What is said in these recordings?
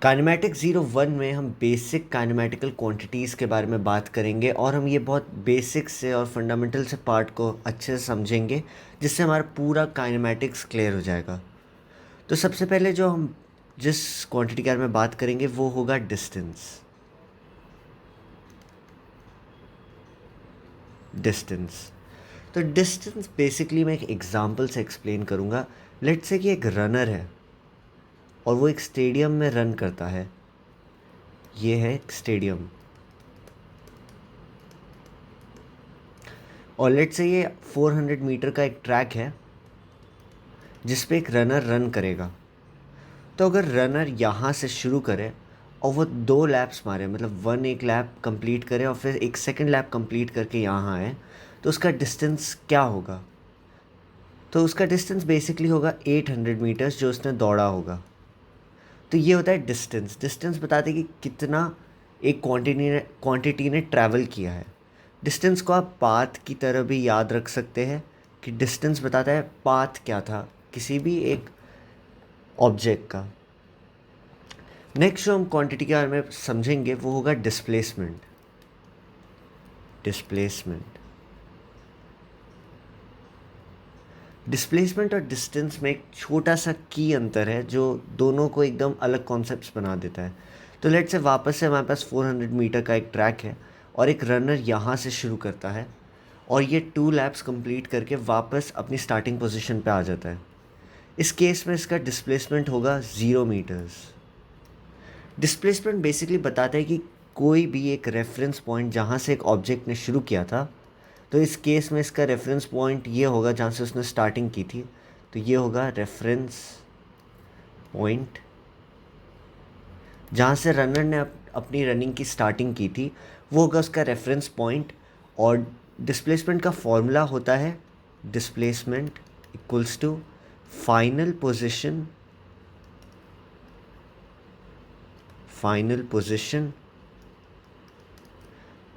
Kinematic 01 में हम basic काइनेमैटिकल quantities के बारे में बात करेंगे और हम ये बहुत बेसिक से और फंडामेंटल से पार्ट को अच्छे से समझेंगे, जिससे हमारा पूरा काइनेमैटिक्स क्लियर हो जाएगा। तो सबसे पहले जो हम जिस क्वांटिटी के बारे में बात करेंगे वो होगा डिस्टेंस। डिस्टेंस तो डिस्टेंस बेसिकली मैं एक एग्जांपल से एक्सप्लेन करूँगा। लेट्स से कि एक रनर है और वो एक स्टेडियम में रन करता है। ये है एक स्टेडियम और लेट्स से ये 400 मीटर का एक ट्रैक है जिस पे एक रनर रन करेगा। तो अगर रनर यहाँ से शुरू करे और वो 2 लैप्स मारे, मतलब वन एक लैप कंप्लीट करे और फिर एक सेकंड लैप कंप्लीट करके यहाँ आए, तो उसका डिस्टेंस क्या होगा? तो उसका डिस्टेंस बेसिकली होगा 800 मीटर्स जो उसने दौड़ा होगा। तो ये होता है डिस्टेंस। डिस्टेंस बताते हैं कि कितना एक क्वांटिटी ने ट्रैवल किया है। डिस्टेंस को आप पाथ की तरह भी याद रख सकते हैं कि डिस्टेंस बताता है पाथ क्या था किसी भी एक ऑब्जेक्ट का। नेक्स्ट जो हम क्वांटिटी के बारे में समझेंगे वो होगा डिस्प्लेसमेंट। डिस्प्लेसमेंट डिस्प्लेसमेंट और डिस्टेंस में एक छोटा सा की अंतर है जो दोनों को एकदम अलग कॉन्सेप्ट्स बना देता है। तो लेट से वापस से हमारे पास 400 मीटर का एक ट्रैक है और एक रनर यहाँ से शुरू करता है और ये 2 लैप्स कंप्लीट करके वापस अपनी स्टार्टिंग पोजीशन पे आ जाता है। इस केस में इसका डिस्प्लेसमेंट होगा 0 मीटर्स। डिस्प्लेसमेंट बेसिकली बताता है कि कोई भी एक रेफरेंस पॉइंट जहाँ से एक ऑब्जेक्ट ने शुरू किया था, तो इस केस में इसका रेफरेंस पॉइंट ये होगा जहाँ से उसने स्टार्टिंग की थी। तो ये होगा रेफरेंस पॉइंट जहाँ से रनर ने अपनी रनिंग की स्टार्टिंग की थी, वो होगा उसका रेफरेंस पॉइंट। और डिस्प्लेसमेंट का फॉर्मूला होता है displacement equals to final position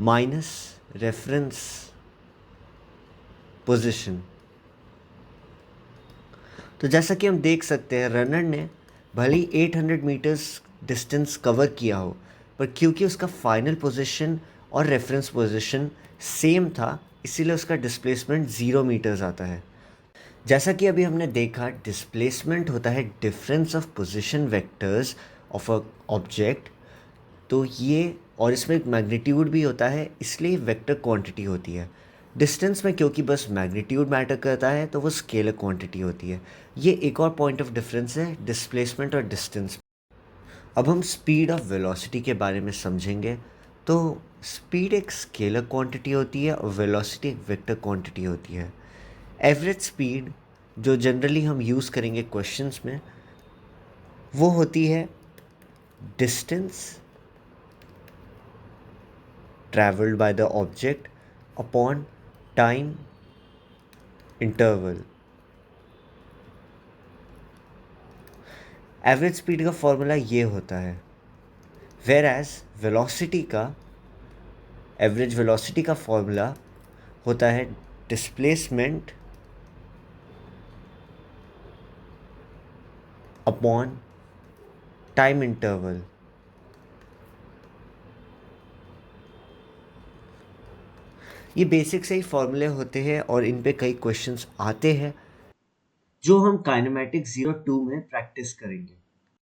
minus reference position. तो जैसा कि हम देख सकते हैं रनर ने भले ही 800 मीटर्स डिस्टेंस कवर किया हो, पर क्योंकि उसका फाइनल पोजीशन और रेफरेंस पोजीशन सेम था, इसीलिए उसका डिस्प्लेसमेंट 0 मीटर्स आता है। जैसा कि अभी हमने देखा, डिस्प्लेसमेंट होता है difference of position vectors of a object. तो ये और इसमें एक मैग्नीट्यूड भी होता है, इसलिए वेक्टर क्वांटिटी होती है। डिस्टेंस में क्योंकि बस मैग्नीट्यूड मैटर करता है तो वो स्केलर क्वांटिटी होती है। ये एक और पॉइंट ऑफ डिफरेंस है डिस्प्लेसमेंट और डिस्टेंस। अब हम स्पीड ऑफ वेलोसिटी के बारे में समझेंगे। तो स्पीड एक स्केलर क्वांटिटी होती है और वेलोसिटी एक वेक्टर क्वांटिटी होती है। एवरेज स्पीड जो जनरली हम यूज़ करेंगे क्वेश्चंस में, वो होती है distance traveled by the object upon time interval। Average speed का फॉर्मूला ये होता है, वेर एज वेलोसिटी का एवरेज वेलोसिटी का फॉर्मूला होता है डिस्प्लेसमेंट अपॉन टाइम इंटरवल। ये बेसिक से ही फॉर्मूले होते हैं और इन पे कई क्वेश्चंस आते हैं जो हम काइनेमैटिक्स 02 में प्रैक्टिस करेंगे।